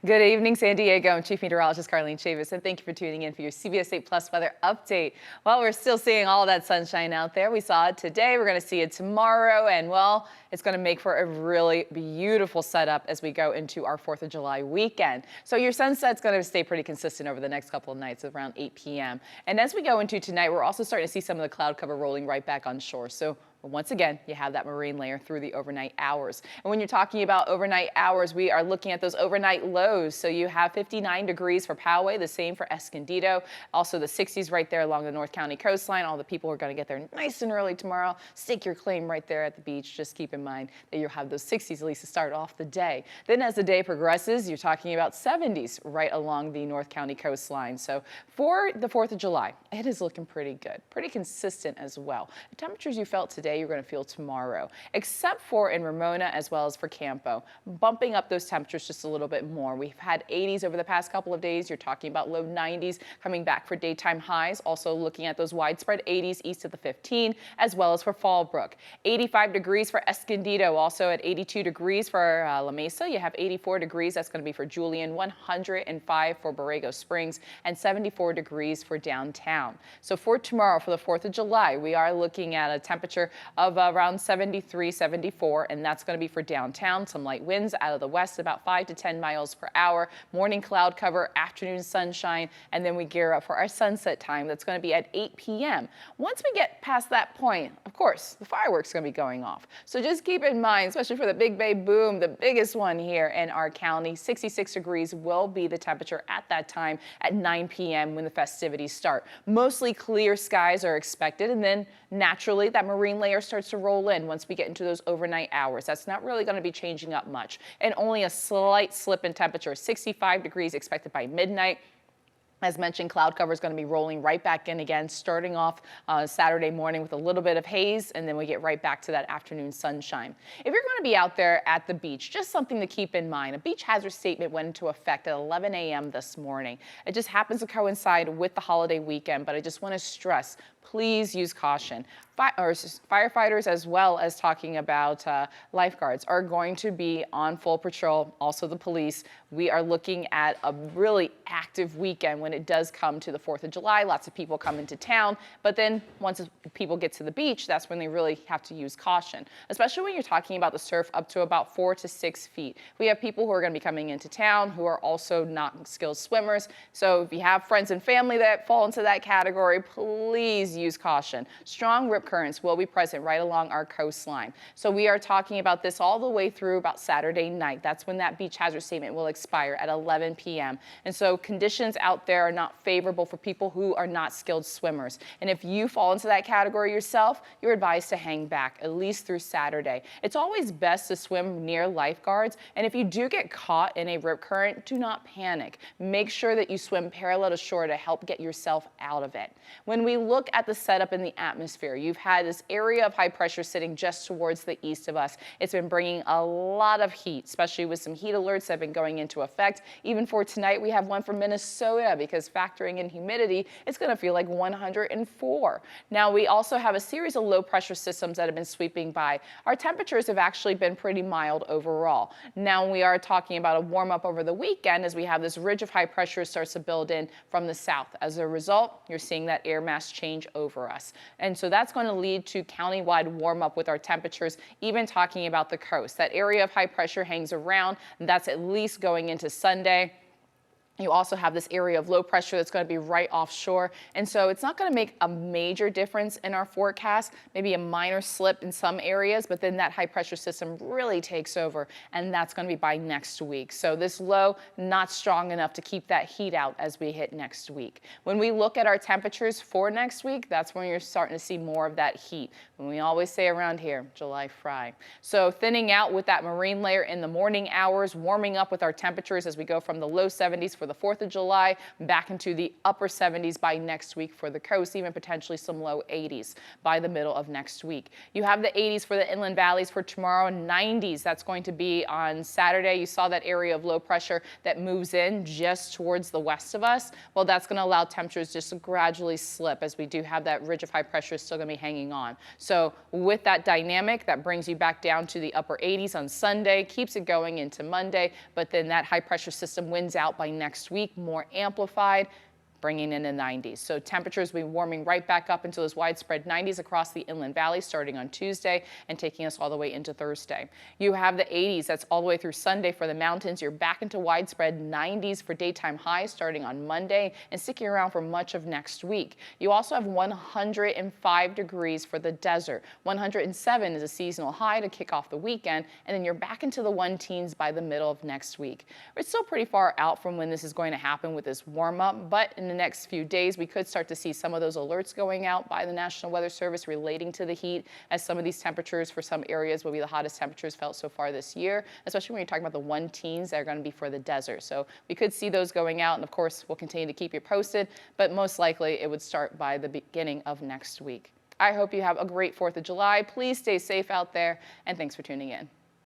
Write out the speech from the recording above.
Good evening, San Diego. I'm Chief Meteorologist Carlene Chavis, and thank you for tuning in for your CBS 8 Plus weather update. Well, we're still seeing all that sunshine out there. We saw it today. We're going to see it tomorrow, and well, it's going to make for a really beautiful setup as we go into our 4th of July weekend. So your sunset's going to stay pretty consistent over the next couple of nights around 8 p.m. And as we go into tonight, we're also starting to see some of the cloud cover rolling right back on shore. So once again, you have that marine layer through the overnight hours. And when you're talking about overnight hours, we are looking at those overnight lows. So you have 59 degrees for Poway, the same for Escondido. Also the 60s right there along the North County coastline. All the people are going to get there nice and early tomorrow. Stake your claim right there at the beach. Just keep in mind that you'll have those 60s at least to start off the day. Then as the day progresses, you're talking about 70s right along the North County coastline. So for the 4th of July, it is looking pretty good, pretty consistent as well. The temperatures you felt today, you're going to feel tomorrow, except for in Ramona as well as for Campo, bumping up those temperatures just a little bit more. We've had 80s over the past couple of days. You're talking about low 90s coming back for daytime highs. Also looking at those widespread 80s east of the 15, as well as for Fallbrook. 85 degrees for Escondido, also at 82 degrees for La Mesa. You have 84 degrees. That's going to be for Julian, 105 for Borrego Springs, and 74 degrees for downtown. So for tomorrow, for the 4th of July, we are looking at a temperature of around 73, 74, and that's going to be for downtown. Some light winds out of the west, about 5 to 10 miles per hour. Morning cloud cover, afternoon sunshine, and then we gear up for our sunset time. That's going to be at 8 p.m. Once we get past that point, of course, the fireworks are going to be going off. So just keep in mind, especially for the Big Bay Boom, the biggest one here in our county, 66 degrees will be the temperature at that time at 9 p.m. when the festivities start. Mostly clear skies are expected, and then naturally that marine layer starts to roll in once we get into those overnight hours. That's not really going to be changing up much, and only a slight slip in temperature. 65 degrees expected by midnight. As mentioned, cloud cover is going to be rolling right back in again, starting off Saturday morning with a little bit of haze, and then we get right back to that afternoon sunshine. If you're going to be out there at the beach, just something to keep in mind. A beach hazard statement went into effect at 11 a.m. this morning. It just happens to coincide with the holiday weekend, but I just want to stress, please use caution. Firefighters, as well as talking about lifeguards, are going to be on full patrol. Also the police. We are looking at a really active weekend when it does come to the 4th of July. Lots of people come into town, but then once people get to the beach, that's when they really have to use caution, especially when you're talking about the surf up to about 4 to 6 feet. We have people who are going to be coming into town who are also not skilled swimmers. So if you have friends and family that fall into that category, please use caution. Strong rip currents will be present right along our coastline. So we are talking about this all the way through about Saturday night. That's when that beach hazard statement will expire at 11 p.m. And so conditions out there are not favorable for people who are not skilled swimmers. And if you fall into that category yourself, you're advised to hang back at least through Saturday. It's always best to swim near lifeguards. And if you do get caught in a rip current, do not panic. Make sure that you swim parallel to shore to help get yourself out of it. When we look at the setup in the atmosphere, you've had this area of high pressure sitting just towards the east of us. It's been bringing a lot of heat, especially with some heat alerts that have been going into effect. Even for tonight, we have one for Minnesota because factoring in humidity, it's going to feel like 104. Now, we also have a series of low pressure systems that have been sweeping by. Our temperatures have actually been pretty mild overall. Now, we are talking about a warm up over the weekend as we have this ridge of high pressure starts to build in from the south. As a result, you're seeing that air mass change over us. And so that's going to lead to countywide warm up with our temperatures, even talking about the coast. That area of high pressure hangs around, and that's at least going into Sunday. You also have this area of low pressure that's going to be right offshore. And so it's not going to make a major difference in our forecast, maybe a minor slip in some areas, but then that high pressure system really takes over, and that's going to be by next week. So this low, not strong enough to keep that heat out as we hit next week. When we look at our temperatures for next week, that's when you're starting to see more of that heat. And we always say around here, July fry. So thinning out with that marine layer in the morning hours, warming up with our temperatures as we go from the low 70s for the 4th of July, back into the upper 70s by next week for the coast, even potentially some low 80s by the middle of next week. You have the 80s for the inland valleys for tomorrow, 90s. That's going to be on Saturday. You saw that area of low pressure that moves in just towards the west of us. Well, that's going to allow temperatures just to gradually slip, as we do have that ridge of high pressure still going to be hanging on. So with that dynamic, that brings you back down to the upper 80s on Sunday, keeps it going into Monday, but then that high pressure system wins out by next week, more amplified, bringing in the 90s. So temperatures will be warming right back up into those widespread 90s across the inland valley starting on Tuesday and taking us all the way into Thursday. You have the 80s. That's all the way through Sunday for the mountains. You're back into widespread 90s for daytime highs starting on Monday and sticking around for much of next week. You also have 105 degrees for the desert. 107 is a seasonal high to kick off the weekend, and then you're back into the 1-teens by the middle of next week. It's still pretty far out from when this is going to happen with this warm up, but in the next few days, we could start to see some of those alerts going out by the National Weather Service relating to the heat, as some of these temperatures for some areas will be the hottest temperatures felt so far this year, especially when you're talking about the 1-teens that are going to be for the desert. So we could see those going out, and of course, we'll continue to keep you posted, but most likely it would start by the beginning of next week. I hope you have a great 4th of July. Please stay safe out there, and thanks for tuning in.